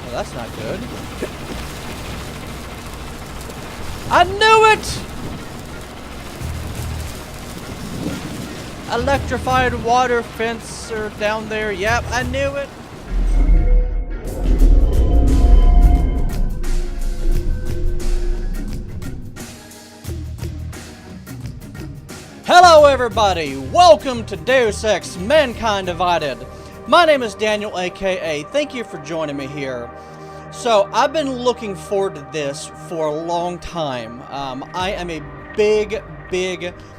Well, that's not good. I knew it! Electrified water fencer down there. Yep, I knew it. Hello everybody, welcome to Deus Ex Mankind Divided. My name is DanielAKA. Thank you for joining me here. So, I've been looking forward to this for a long time. I am a big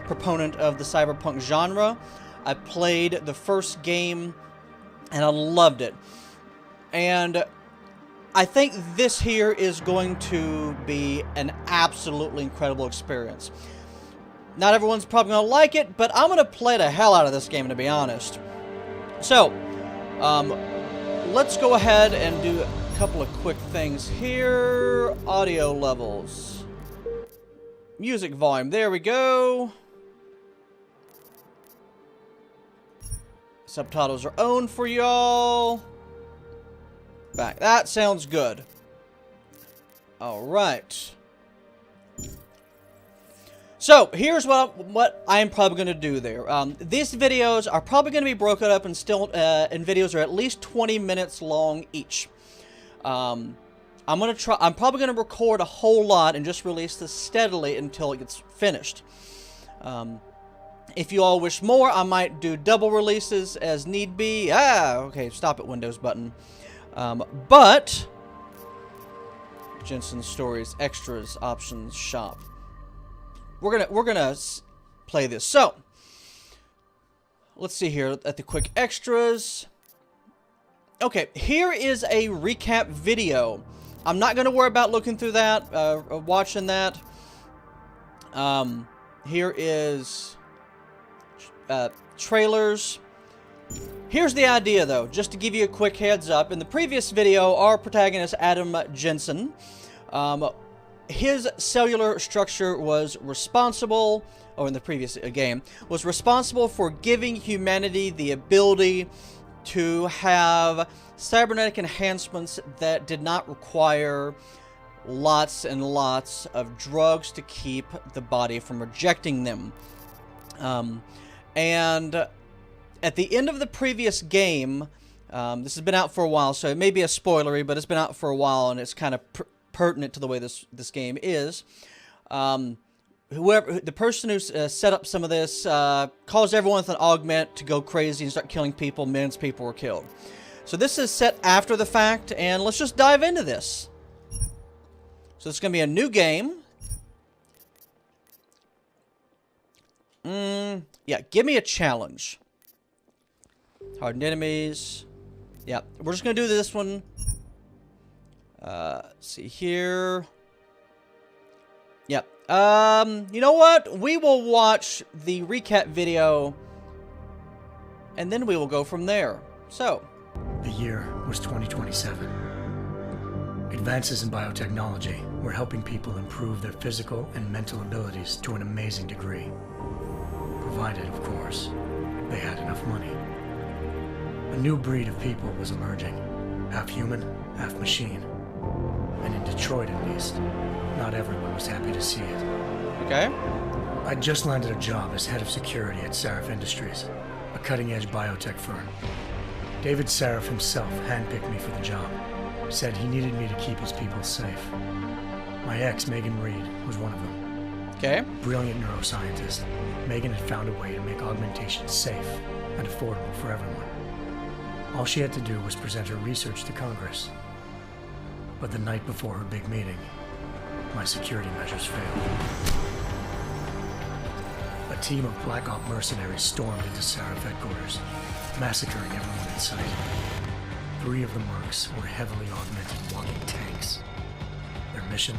proponent of the cyberpunk genre. I played the first game and I loved it. And I think this here is going to be an absolutely incredible experience. Not everyone's probably going to like it, but I'm going to play the hell out of this game, to be honest. So, let's go ahead and do a couple of quick things here. Audio levels. Music volume. There we go. Subtitles are on for y'all. Back. That sounds good. Alright. So, here's what I am probably going to do there. These videos are probably going to be broken up in videos that are at least 20 minutes long each. I'm probably going to record a whole lot and just release this steadily until it gets finished. If you all wish more, I might do double releases as need be. Okay, stop it, Windows button. But Jensen Stories, Extras, Options, Shop. We're gonna play this. So, let's see here at the quick extras. Okay, here is a recap video. I'm not gonna worry about looking through that, watching that. Here is trailers. Here's the idea, though, just to give you a quick heads up. In the previous video, our protagonist, Adam Jensen, his cellular structure was responsible, or in the previous game, was responsible for giving humanity the ability to have cybernetic enhancements that did not require lots and lots of drugs to keep the body from rejecting them. And at the end of the previous game, this has been out for a while, so it may be a spoilery, but it's been out for a while, and it's kind of pertinent to the way this game is. The person who set up some of this caused everyone with an augment to go crazy and start killing people. Millions of people were killed. So this is set after the fact, and let's just dive into this. So it's going to be a new game. Yeah, give me a challenge. Hardened enemies. Yeah, we're just going to do this one. Let's see here. Yep. You know what? We will watch the recap video, and then we will go from there. So. The year was 2027. Advances in biotechnology were helping people improve their physical and mental abilities to an amazing degree. Provided, of course, they had enough money. A new breed of people was emerging. Half human, half machine. And in Detroit, at least, not everyone was happy to see it. Okay. I'd just landed a job as head of security at Sarif Industries, a cutting-edge biotech firm. David Sarif himself handpicked me for the job. Said he needed me to keep his people safe. My ex, Megan Reed, was one of them. Okay. Brilliant neuroscientist, Megan had found a way to make augmentation safe and affordable for everyone. All she had to do was present her research to Congress. But the night before her big meeting, my security measures failed. A team of Black Op mercenaries stormed into Sarif headquarters, massacring everyone in sight. 3 of the mercs were heavily augmented walking tanks. Their mission?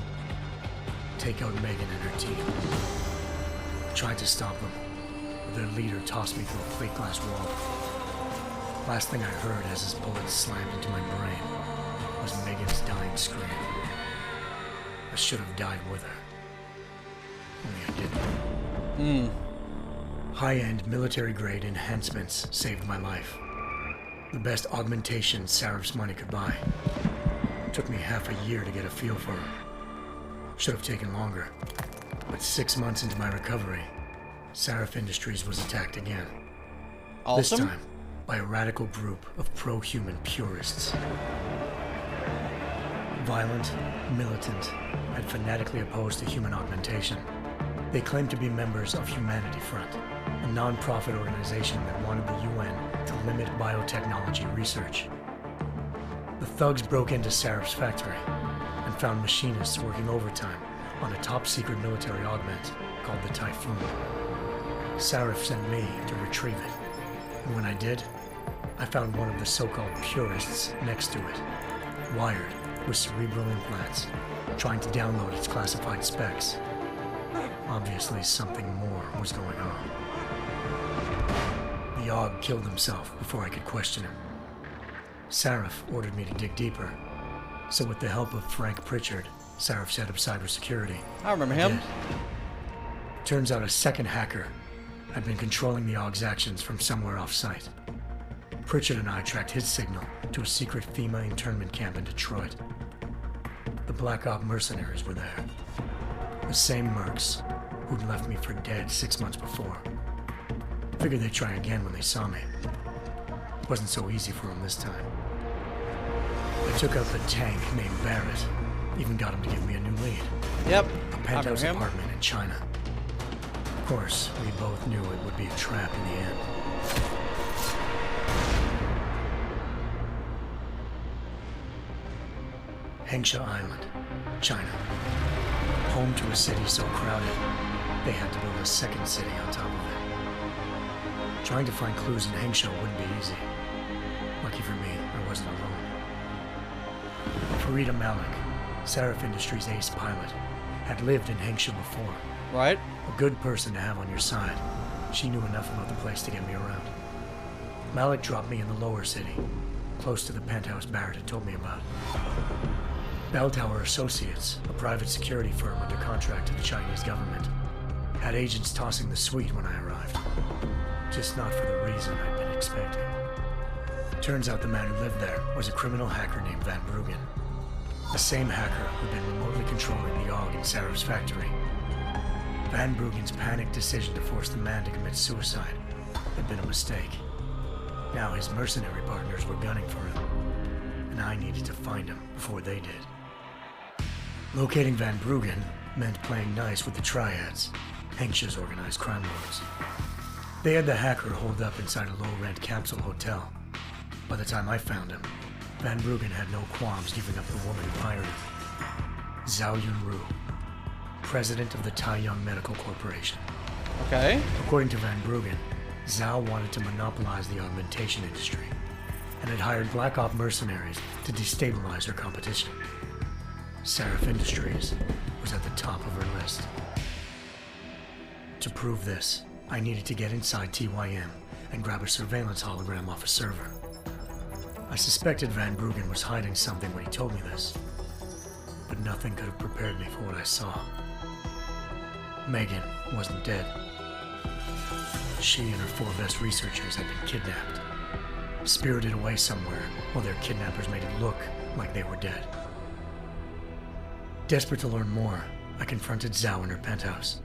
Take out Megan and her team. I tried to stop them, but their leader tossed me through a plate glass wall. Last thing I heard as his bullets slammed into my brain was Megan's dying scream. I should have died with her. Only I didn't. High-end military-grade enhancements saved my life. The best augmentation Sarif's money could buy. Took me half a year to get a feel for her. Should have taken longer. But 6 months into my recovery, Sarif Industries was attacked again. Awesome. This time, by a radical group of pro-human purists. Violent, militant, and fanatically opposed to human augmentation. They claimed to be members of Humanity Front, a non-profit organization that wanted the UN to limit biotechnology research. The thugs broke into Sarif's factory and found machinists working overtime on a top-secret military augment called the Typhoon. Sarif sent me to retrieve it, and when I did, I found one of the so-called purists next to it, wired with cerebral implants, trying to download its classified specs. Obviously, something more was going on. The AUG killed himself before I could question him. Sarif ordered me to dig deeper, so with the help of Frank Pritchard, Sarif's head of cybersecurity, I remember him. did. Turns out a second hacker had been controlling the AUG's actions from somewhere off-site. Pritchard and I tracked his signal to a secret FEMA internment camp in Detroit. The Black Op mercenaries were there. The same mercs who'd left me for dead 6 months before. Figured they'd try again when they saw me. Wasn't so easy for them this time. I took out the tank named Barrett. Even got him to give me a new lead. Yep. A penthouse apartment in China. Of course, we both knew it would be a trap in the end. Hengsha Island, China. Home to a city so crowded, they had to build a second city on top of it. Trying to find clues in Hengsha wouldn't be easy. Lucky for me, I wasn't alone. Farida Malik, Sarif Industries' ace pilot, had lived in Hengsha before. Right. A good person to have on your side. She knew enough about the place to get me around. Malik dropped me in the lower city, close to the penthouse Barrett had told me about. Bell Tower Associates, a private security firm under contract to the Chinese government, had agents tossing the suite when I arrived. Just not for the reason I'd been expecting. Turns out the man who lived there was a criminal hacker named Van Bruggen. The same hacker who'd been remotely controlling the AUG in Sarif's factory. Van Bruggen's panicked decision to force the man to commit suicide had been a mistake. Now his mercenary partners were gunning for him, and I needed to find him before they did. Locating Van Bruggen meant playing nice with the Triads, Hengsha's organized crime lords. They had the hacker holed up inside a low-rent capsule hotel. By the time I found him, Van Bruggen had no qualms giving up the woman who hired him. Zhao Yunru, president of the Taiyang Medical Corporation. Okay. According to Van Bruggen, Zhao wanted to monopolize the augmentation industry and had hired Black Op mercenaries to destabilize her competition. Sarif Industries was at the top of her list. To prove this, I needed to get inside TYM and grab a surveillance hologram off a server. I suspected Van Bruggen was hiding something when he told me this, but nothing could have prepared me for what I saw. Megan wasn't dead. She and her 4 best researchers had been kidnapped, spirited away somewhere while their kidnappers made it look like they were dead. Desperate to learn more, I confronted Zhao in her penthouse.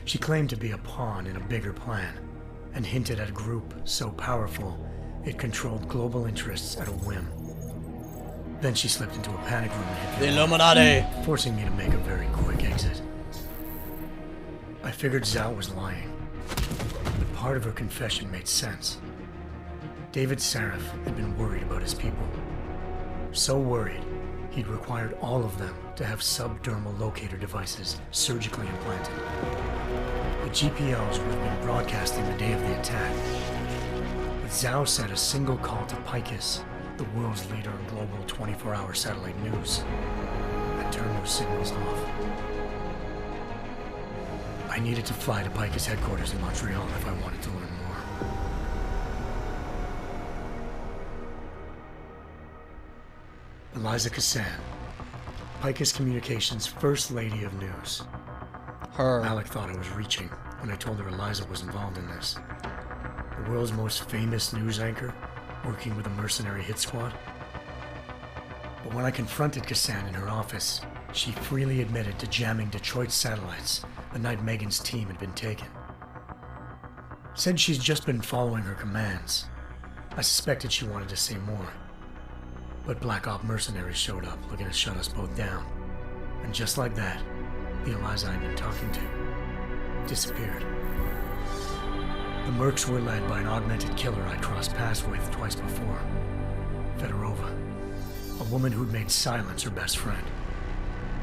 She claimed to be a pawn in a bigger plan, and hinted at a group so powerful it controlled global interests at a whim. Then she slipped into a panic room and hit The Illuminati! forcing me to make a very quick exit. I figured Zhao was lying, but part of her confession made sense. David Sarif had been worried about his people. So worried, he'd required all of them to have subdermal locator devices surgically implanted. The GPLs would have been broadcasting the day of the attack. But Zhao said a single call to Picus, the world's leader in global 24-hour satellite news, had turned those signals off. I needed to fly to Picus headquarters in Montreal if I wanted to learn more. Eliza Cassan, Picus Communications' First Lady of News. Her. Malik thought I was reaching when I told her Eliza was involved in this. The world's most famous news anchor, working with a mercenary hit squad. But when I confronted Kassan in her office, she freely admitted to jamming Detroit's satellites the night Megan's team had been taken. Said she's just been following her commands. I suspected she wanted to say more. But Black Op mercenaries showed up looking to shut us both down. And just like that, the Eliza I'd been talking to disappeared. The mercs were led by an augmented killer I crossed paths with twice before. Fedorova, a woman who'd made silence her best friend.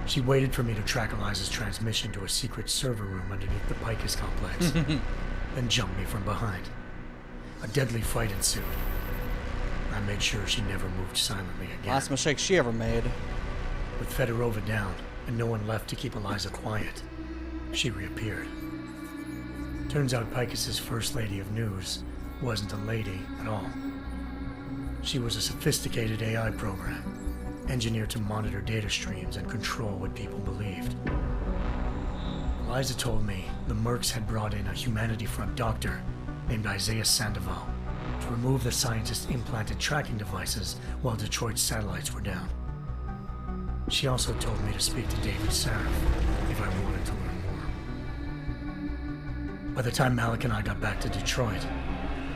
She waited for me to track Eliza's transmission to a secret server room underneath the Picus complex, then jumped me from behind. A deadly fight ensued. I made sure she never moved silently again. Last mistake she ever made. With Fedorova down and no one left to keep Eliza quiet, she reappeared. Turns out Picus's first lady of news wasn't a lady at all. She was a sophisticated AI program, engineered to monitor data streams and control what people believed. Eliza told me the mercs had brought in a Humanity Front doctor named Isaiah Sandoval to remove the scientist's implanted tracking devices while Detroit's satellites were down. She also told me to speak to David Sarif if I wanted to learn more. By the time Malik and I got back to Detroit,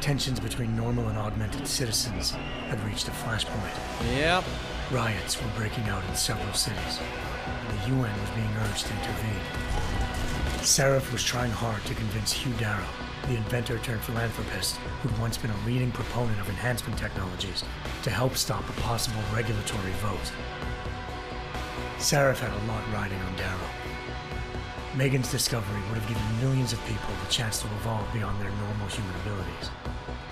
tensions between normal and augmented citizens had reached a flashpoint. Yep. Riots were breaking out in several cities, and the UN was being urged to intervene. Sarif was trying hard to convince Hugh Darrow, the inventor turned philanthropist who'd once been a leading proponent of enhancement technologies, to help stop a possible regulatory vote. Sarif had a lot riding on Darrow. Megan's discovery would have given millions of people the chance to evolve beyond their normal human abilities,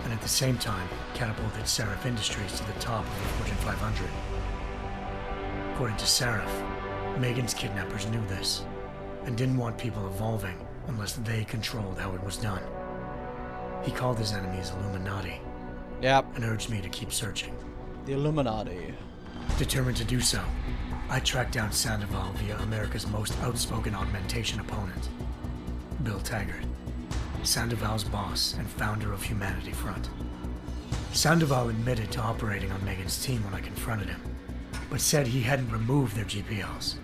and at the same time catapulted Sarif Industries to the top of the Fortune 500. According to Sarif, Megan's kidnappers knew this, and didn't want people evolving unless they controlled how it was done. He called his enemies Illuminati, Yep. and urged me to keep searching. The Illuminati. Determined to do so, I tracked down Sandoval via America's most outspoken augmentation opponent, Bill Taggart, Sandoval's boss and founder of Humanity Front. Sandoval admitted to operating on Megan's team when I confronted him, but said he hadn't removed their GPLs.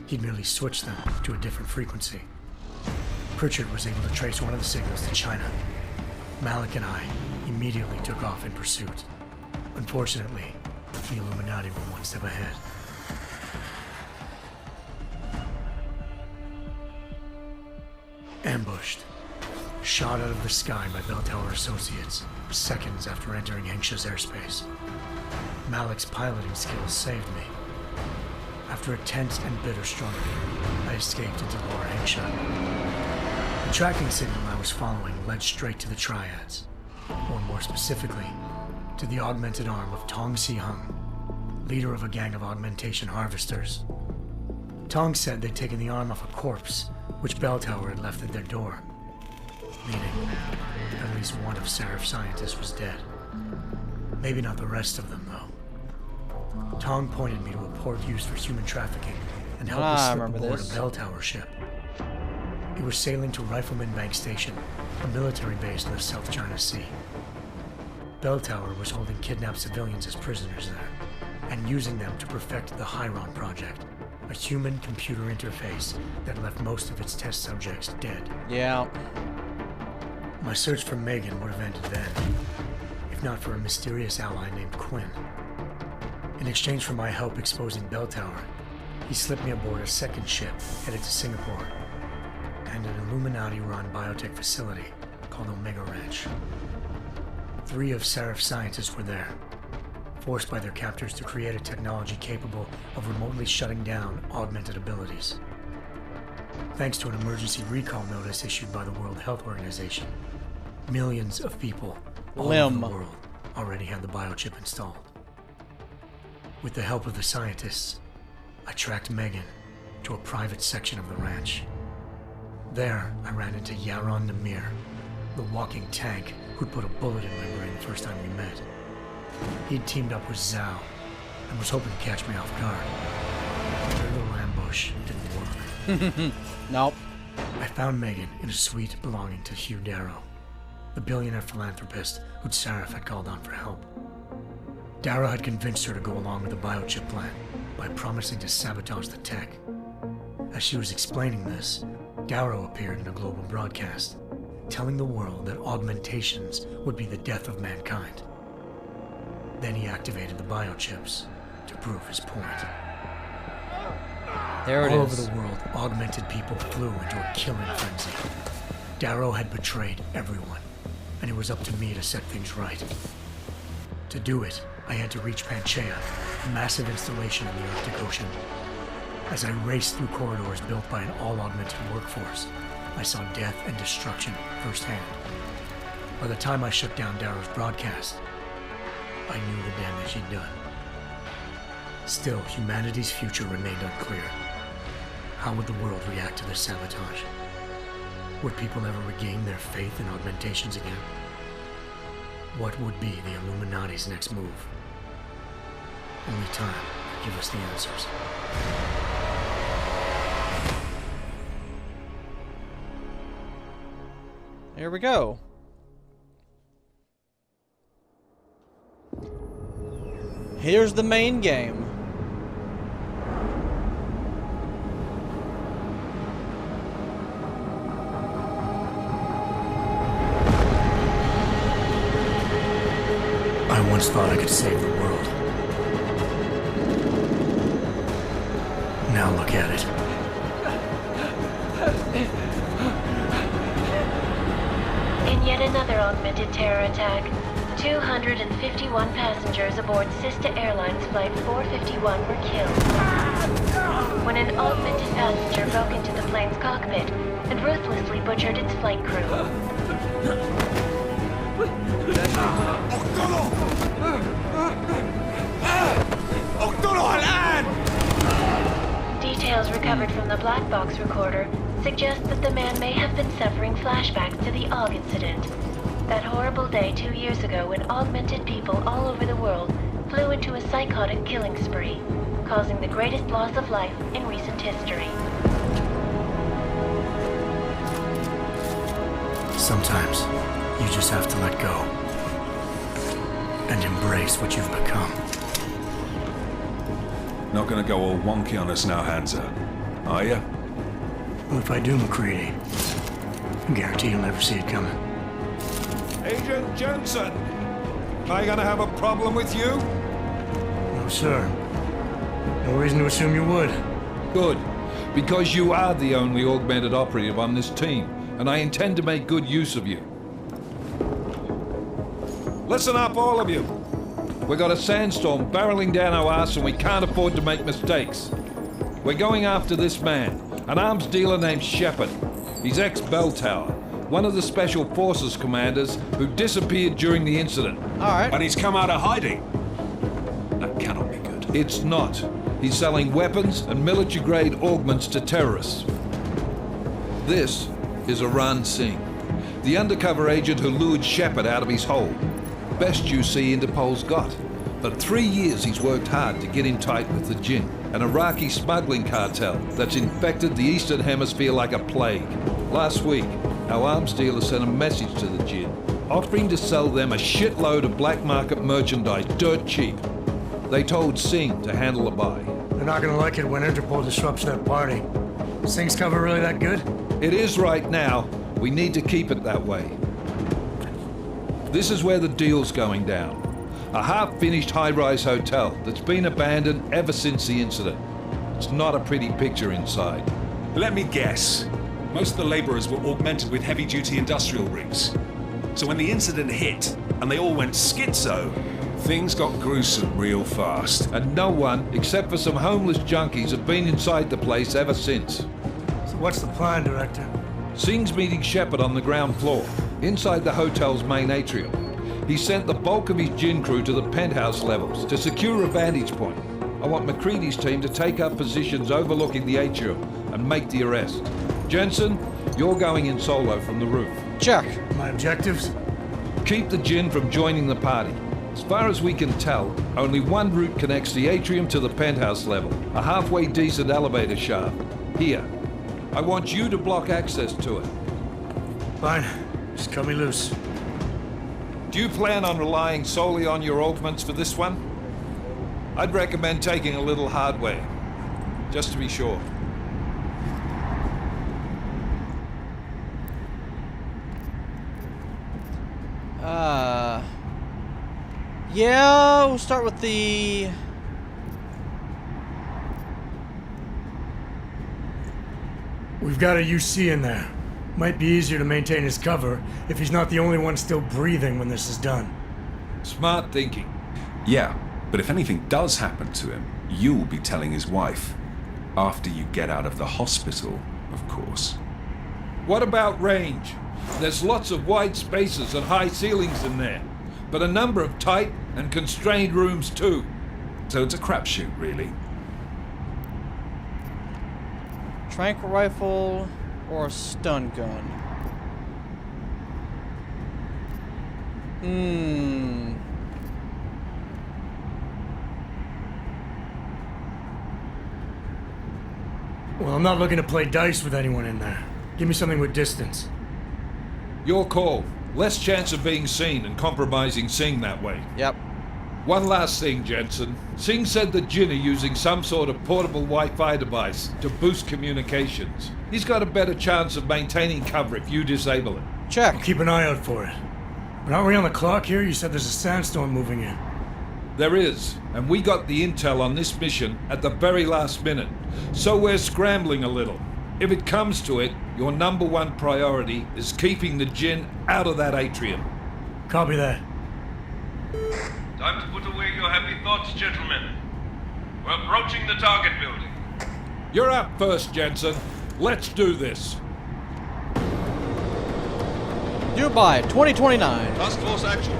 He'd merely switched them to a different frequency. Pritchard was able to trace one of the signals to China. Malik and I immediately took off in pursuit. Unfortunately, the Illuminati were one step ahead. Ambushed. Shot out of the sky by Bell Tower Associates, seconds after entering Hengsha's airspace. Malik's piloting skills saved me. After a tense and bitter struggle, I escaped into Lower Hengsha. The tracking signal I was following led straight to the Triads, or more specifically, to the augmented arm of Tong Si-hung, leader of a gang of augmentation harvesters. Tong said they'd taken the arm off a corpse, which Bell Tower had left at their door, meaning at least one of Sarif's scientists was dead. Maybe not the rest of them, though. Tong pointed me to a port used for human trafficking and helped us slip aboard a Bell Tower ship. It was sailing to Rifleman Bank Station, a military base in the South China Sea. Bell Tower was holding kidnapped civilians as prisoners there, and using them to perfect the Hyron Project, a human-computer interface that left most of its test subjects dead. Yeah. My search for Megan would have ended then, if not for a mysterious ally named Quinn. In exchange for my help exposing Bell Tower, he slipped me aboard a second ship headed to Singapore, and an Illuminati-run biotech facility called Omega Ranch. 3 of Sarif's scientists were there, forced by their captors to create a technology capable of remotely shutting down augmented abilities. Thanks to an emergency recall notice issued by the World Health Organization, millions of people all over the world already had the biochip installed. With the help of the scientists, I tracked Megan to a private section of the ranch. There, I ran into Yaron Namir, the walking tank who'd put a bullet in my brain the first time we met. He'd teamed up with Zhao and was hoping to catch me off guard. Their little ambush didn't work. Nope. I found Megan in a suite belonging to Hugh Darrow, the billionaire philanthropist who'd Sarif had called on for help. Dara had convinced her to go along with the biochip plan by promising to sabotage the tech. As she was explaining this, Darrow appeared in a global broadcast, telling the world that augmentations would be the death of mankind. Then he activated the biochips to prove his point. There it is. All over the world, augmented people flew into a killing frenzy. Darrow had betrayed everyone, and it was up to me to set things right. To do it, I had to reach Panchaea, a massive installation in the Arctic Ocean. As I raced through corridors built by an all-augmented workforce, I saw death and destruction firsthand. By the time I shut down Darrow's broadcast, I knew the damage he'd done. Still, humanity's future remained unclear. How would the world react to this sabotage? Would people ever regain their faith in augmentations again? What would be the Illuminati's next move? Only time could give us the answers. Here we go. Here's the main game. I once thought I could save the world. Now look at it. In yet another augmented terror attack, 251 passengers aboard Sister Airlines Flight 451 were killed when an augmented passenger broke into the plane's cockpit and ruthlessly butchered its flight crew. Details recovered from the black box recorder suggest that the man may have been suffering flashbacks to the AUG incident. That horrible day 2 years ago when augmented people all over the world flew into a psychotic killing spree, causing the greatest loss of life in recent history. Sometimes, you just have to let go. And embrace what you've become. Not gonna go all wonky on us now, Hansa, are you? Well, if I do, MacLeod, I guarantee you'll never see it coming. Agent Jensen! Am I gonna have a problem with you? No, sir. No reason to assume you would. Good, because you are the only augmented operative on this team, and I intend to make good use of you. Listen up, all of you. We got a sandstorm barreling down our arse and we can't afford to make mistakes. We're going after this man, an arms dealer named Shepard. He's ex-Bell Tower, one of the Special Forces commanders who disappeared during the incident. Alright. And he's come out of hiding. That cannot be good. It's not. He's selling weapons and military-grade augments to terrorists. This is Iran Singh, the undercover agent who lured Shepard out of his hole. Best you see Interpol's got. But 3 years he's worked hard to get in tight with the Jinn, an Iraqi smuggling cartel that's infected the Eastern Hemisphere like a plague. Last week, our arms dealer sent a message to the Jinn, offering to sell them a shitload of black market merchandise dirt cheap. They told Singh to handle the buy. They're not gonna like it when Interpol disrupts their party. Is Singh's cover really that good? It is right now. We need to keep it that way. This is where the deal's going down. A half-finished high-rise hotel that's been abandoned ever since the incident. It's not a pretty picture inside. Let me guess. Most of the laborers were augmented with heavy-duty industrial rigs. So when the incident hit, and they all went schizo, things got gruesome real fast. And no one, except for some homeless junkies, have been inside the place ever since. So what's the plan, Director? Singh's meeting Shepard on the ground floor, inside the hotel's main atrium. He sent the bulk of his Jinn crew to the penthouse levels to secure a vantage point. I want MacReady's team to take up positions overlooking the atrium and make the arrest. Jensen, you're going in solo from the roof. Check. My objectives? Keep the Jinn from joining the party. As far as we can tell, only one route connects the atrium to the penthouse level, a halfway decent elevator shaft. Here. I want you to block access to it. Fine. Just cut me loose. Do you plan on relying solely on your augments for this one? I'd recommend taking a little hardware, just to be sure. Yeah, we'll start with the... We've got a UC in there. Might be easier to maintain his cover if he's not the only one still breathing when this is done. Smart thinking. Yeah, but if anything does happen to him, you'll be telling his wife. After you get out of the hospital, of course. What about range? There's lots of wide spaces and high ceilings in there, but a number of tight and constrained rooms too. So it's a crapshoot, really. Trank rifle or a stun gun? Well, I'm not looking to play dice with anyone in there. Give me something with distance. Your call. Less chance of being seen and compromising Singh that way. Yep. One last thing, Jensen. Singh said that Jin are using some sort of portable Wi-Fi device to boost communications. He's got a better chance of maintaining cover if you disable it. Check. Keep an eye out for it. But aren't we on the clock here? You said there's a sandstorm moving in. There is, and we got the intel on this mission at the very last minute. So we're scrambling a little. If it comes to it, your number one priority is keeping the Jinn out of that atrium. Copy that. Time to put away your happy thoughts, gentlemen. We're approaching the target building. You're up first, Jensen. Let's do this. Due by 2029. Task Force action.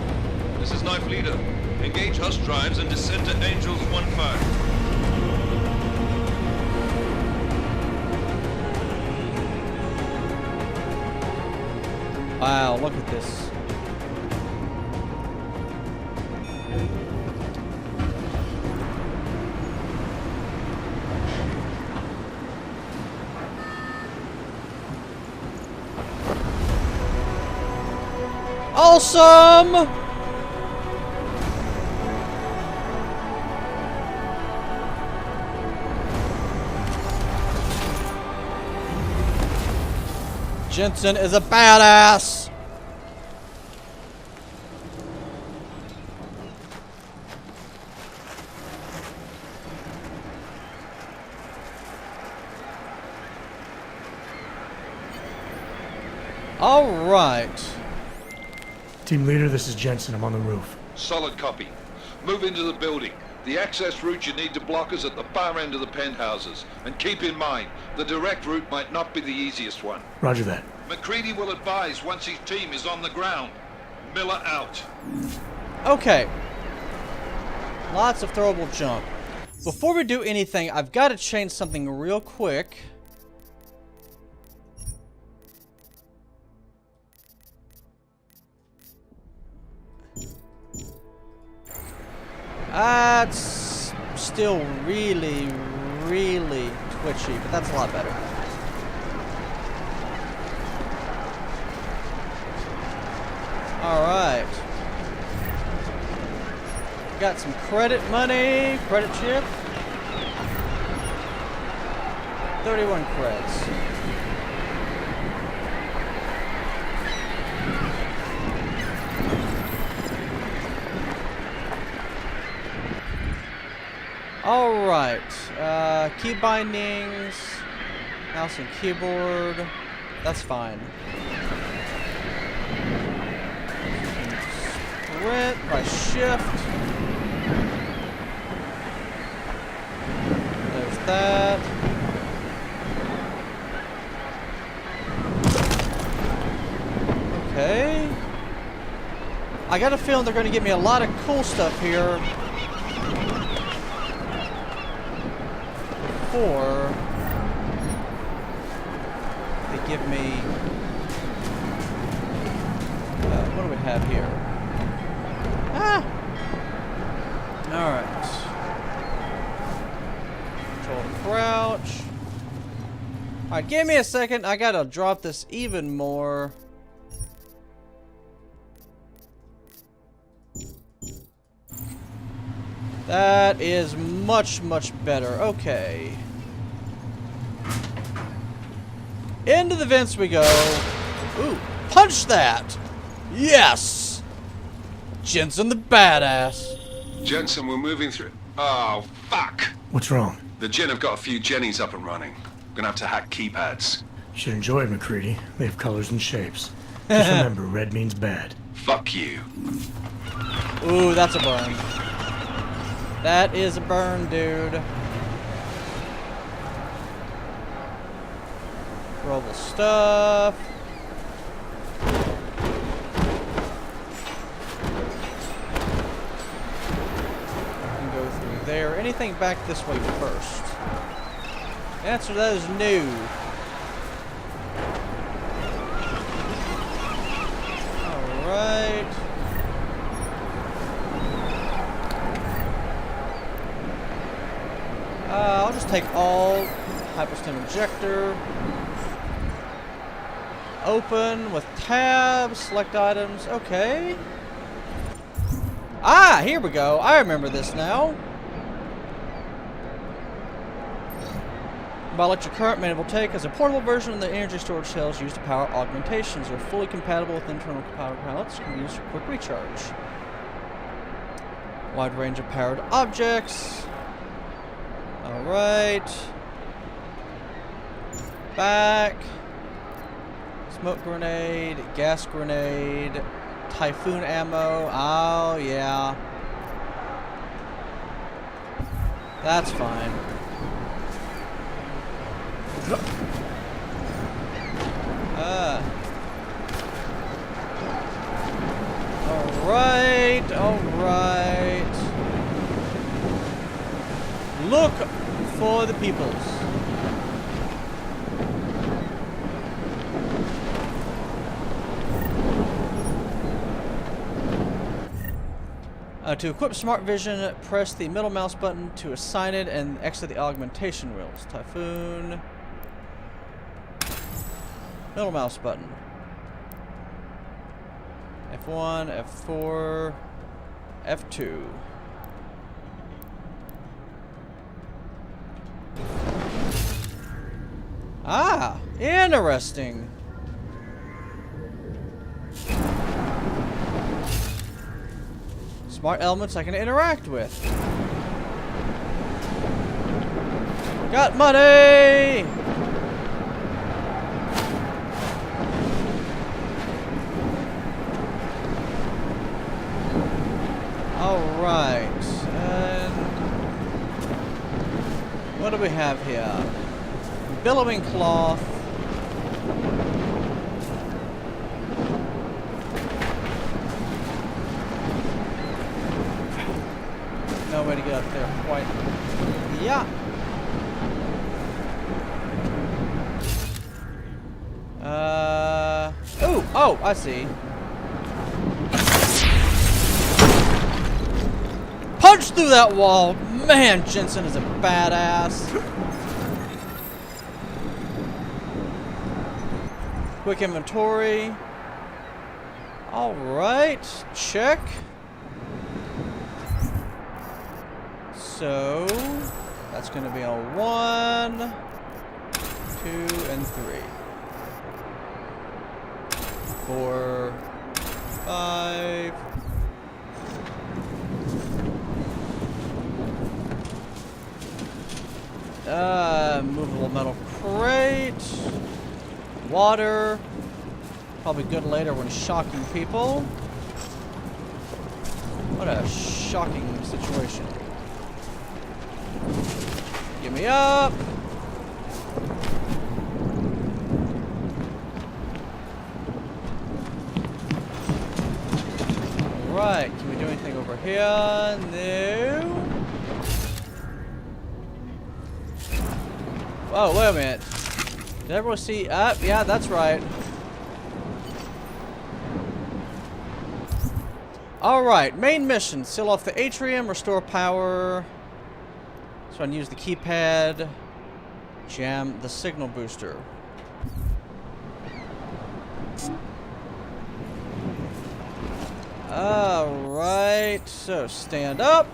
This is Knife Leader. Engage Hush drives and descend to Angels 1-5. Wow, look at this. Awesome! Jensen is a badass! All right. Team leader, this is Jensen. I'm on the roof. Solid copy. Move into the building. The access route you need to block is at the far end of the penthouses. And keep in mind, the direct route might not be the easiest one. Roger that. McCready will advise once his team is on the ground. Miller out. Okay. Lots of throwable junk. Before we do anything, I've got to change something real quick. That's still really, really twitchy, but that's a lot better. Alright. Got some credit money, credit chip. 31 creds. Alright, key bindings, mouse and keyboard, that's fine. Sprint by shift. There's that. Okay. I got a feeling they're going to give me a lot of cool stuff here. Or they give me what do we have here? Alright. Control to crouch. Alright, give me a second. I gotta drop this even more. That is much, much better. Okay. Into the vents we go. Ooh, punch that! Yes! Jensen the badass. Jensen, we're moving through. Oh, fuck! What's wrong? The Jinn have got a few Jennies up and running. Gonna have to hack keypads. You should enjoy it, McCready. They have colors and shapes. Just remember, red means bad. Fuck you. Ooh, that's a burn. That is a burn, dude. Rollable stuff. I can go through there. Anything back this way first? The answer to that is no. Alright. I'll just take all hyperstem injector. Open with tab, select items. Okay. Ah, here we go. I remember this now. Bioelectric current manifold take as a portable version of the energy storage cells used to power augmentations. Are fully compatible with internal power pilots. Can be used for quick recharge. Wide range of powered objects. Alright. Back. Smoke grenade, gas grenade, typhoon ammo. Oh, yeah. That's fine. Alright, alright. Look for the peoples. To equip Smart Vision, press the middle mouse button to assign it and exit the augmentation wheels. Typhoon. Middle mouse button. F1, F4, F2. Ah, interesting. Smart elements I can interact with. Got money! Alright. And what do we have here? Billowing cloth. No way to get up there quite. Yeah. Oh, I see. Punch through that wall. Man, Jensen is a badass. Quick inventory. All right, check. So that's going to be a 1, 2, and 3. 4, 5. Movable metal crate. Water. Probably good later when shocking people. What a shocking situation. Give me up. Alright, can we do anything over here? No. Oh, wait a minute. Did everyone see? Yeah, that's right. Alright, main mission. Seal off the atrium, restore power. So I can use the keypad. Jam the signal booster. Alright, so stand up.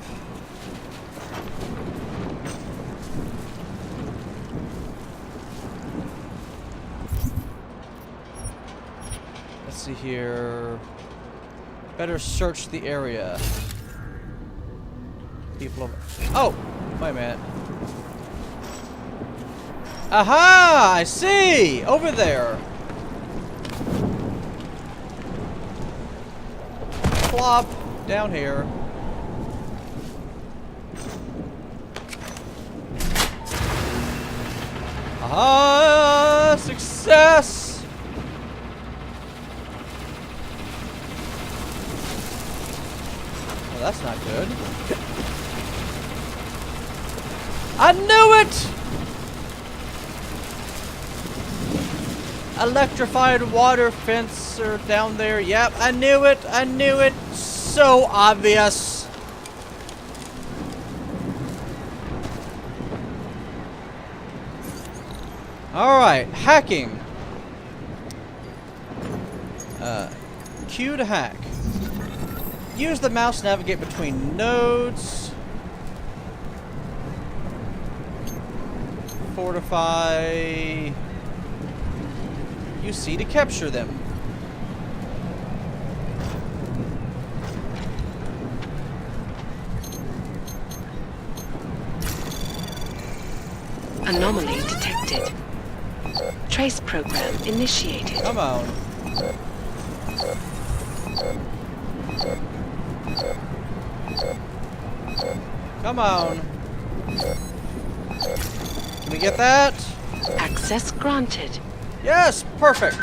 see here. Better search the area. People over. Oh! Wait a minute. Aha! I see! Over there. Plop. Down here. Ah! Success! Well, that's not good. I knew it! Electrified water fencer down there. Yep, I knew it. I knew it. So obvious. Alright, hacking. Q to hack. Use the mouse to navigate between nodes. Fortify. Use C to capture them. Anomaly detected. Trace program initiated. Come on. Come on. Can we get that? Access granted. Yes, perfect.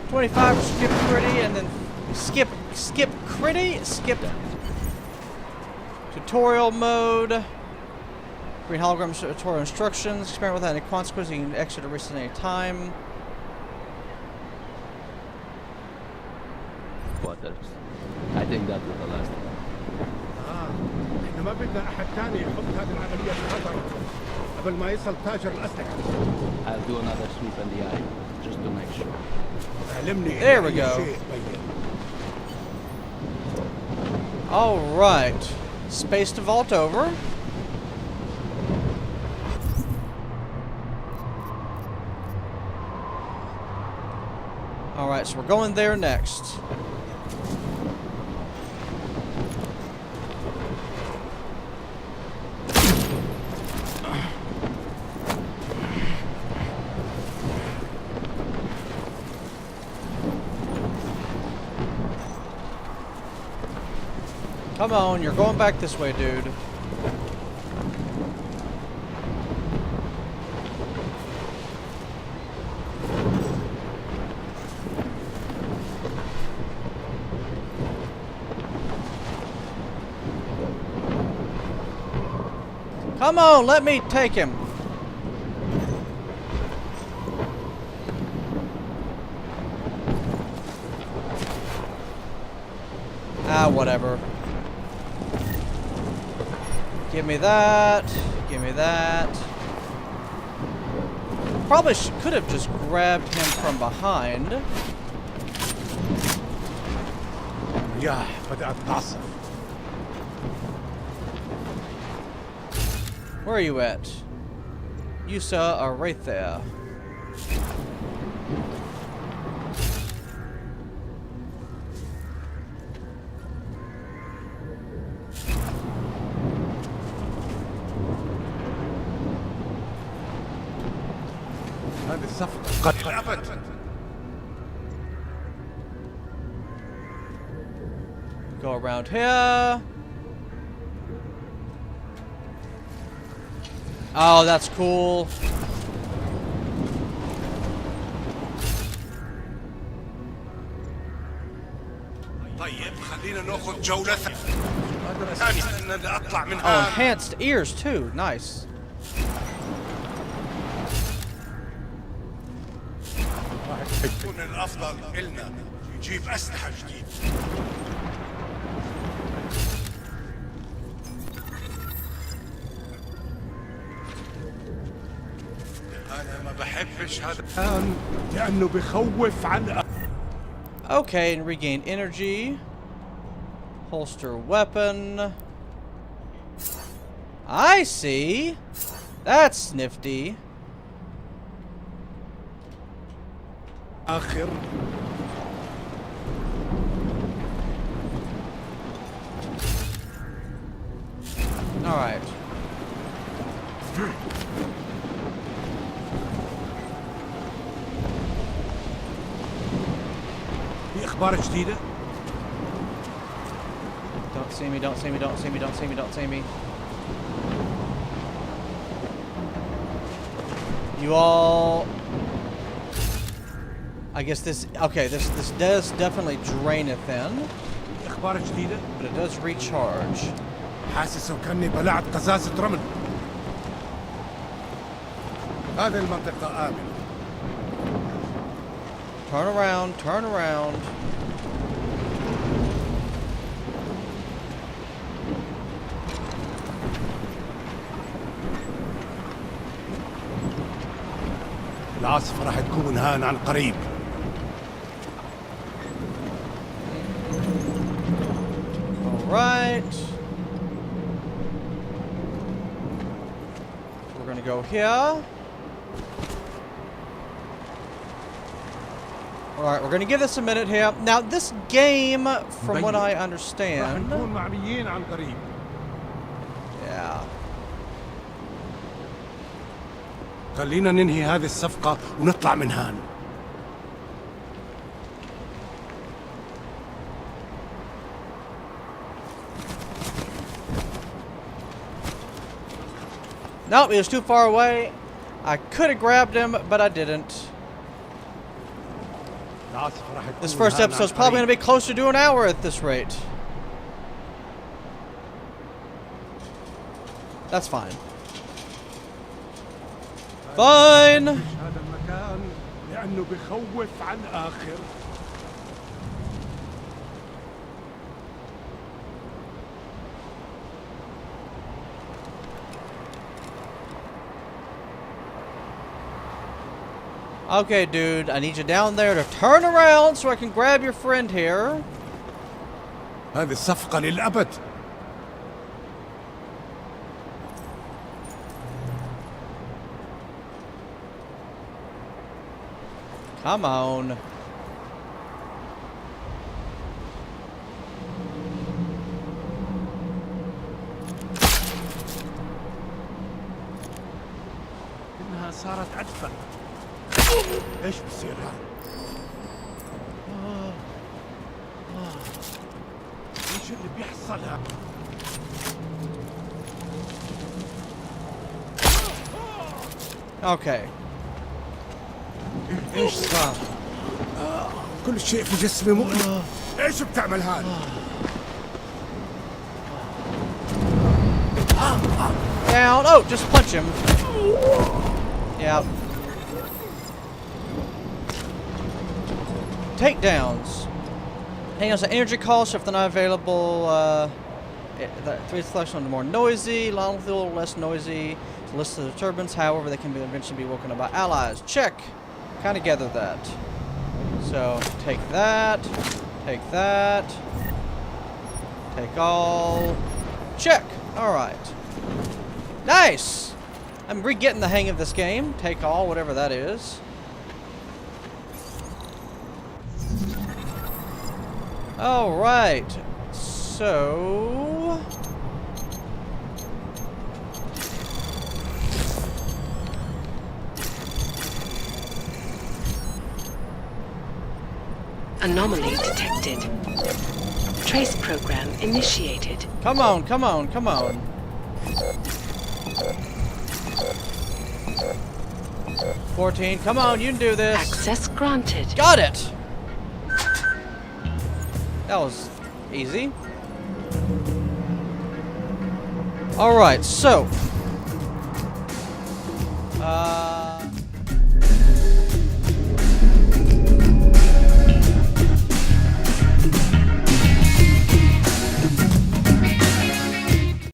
25 skip critty and then skip critty, skip tutorial mode. Green hologram tutorial instructions. Experiment without any consequence. You can exit or reset any time. Quarters. I think that was the last one. احنا ما بدنا احد ثاني يحط هذه العمليه في خطر قبل ما يصل تاجر الاسلحه. I'll do another sweep in the eye, just to make sure. علمني There we أي go. شيء بين. All right. Space to vault over. All right, so we're going there next. Come on, you're going back this way, dude. Come on, let me take him. Ah, whatever. Give me that. Give me that. Probably could have just grabbed him from behind. ياه بدأت تعصف. Where are you at? You, sir, are right there. هذه الصفقة قد أبت. Go around here. Oh, that's cool. طيب خلينا ناخذ جولة ثانية أطلع من Oh, enhanced ears too. Nice. يكون الأفضل إلنا نجيب أسلحة جديدة. أنا ما بحبش هذا الآن لأنه بخوف عن. Okay, and regain energy. Holster weapon. I see. That's nifty. آخر All right. في أخبار جديدة؟ Don't see me, don't see me, don't see me, don't see me, don't see me. You all... I guess this... Okay, this does definitely drain it then. في أخبار جديدة؟ But it does recharge. حاسس وكأني بلعت قزازة رمل. هذه المنطقة آمنة. Turn around, turn around. العاصفة راح تكون هان عن قريب. Alright. We're gonna go here. Alright, we're gonna give this a minute here. Now, this game, from what I راح understand... نكون معميين عن قريب. Yeah. خلينا ننهي هذه الصفقة ونطلع من هان. Nope, he was too far away. I could have grabbed him, but I didn't. This first episode's probably going to be closer to an hour at this rate. That's fine. Fine! هذا المكان لأنه بخوف عن آخر. Okay, dude, I need you down there to turn around so I can grab your friend here. هذه الصفقة للأبد. Come on. إنها صارت عدفة. إيش بصير هذا؟ إيش اللي بيحصل هذا؟ Okay. إيش صار؟ كل شيء في جسمي مؤلم. إيش بتعمل هذا؟ Down. Oh, just punch him. Yeah. Takedowns. Hang on, so energy cost if they're not available. Three selection on the more noisy, long fuel, less noisy. So list of the turbines, however, they can be eventually be woken up by allies. Check. Kind of gathered that. So take that. Take that. Take all. Check. All right. Nice. I'm re-getting the hang of this game. Take all, whatever that is. All right. So Anomaly detected. Trace program initiated. come on, come on, come on. $14. Come on, you can do this. Access granted. Got it. That was easy. All right, so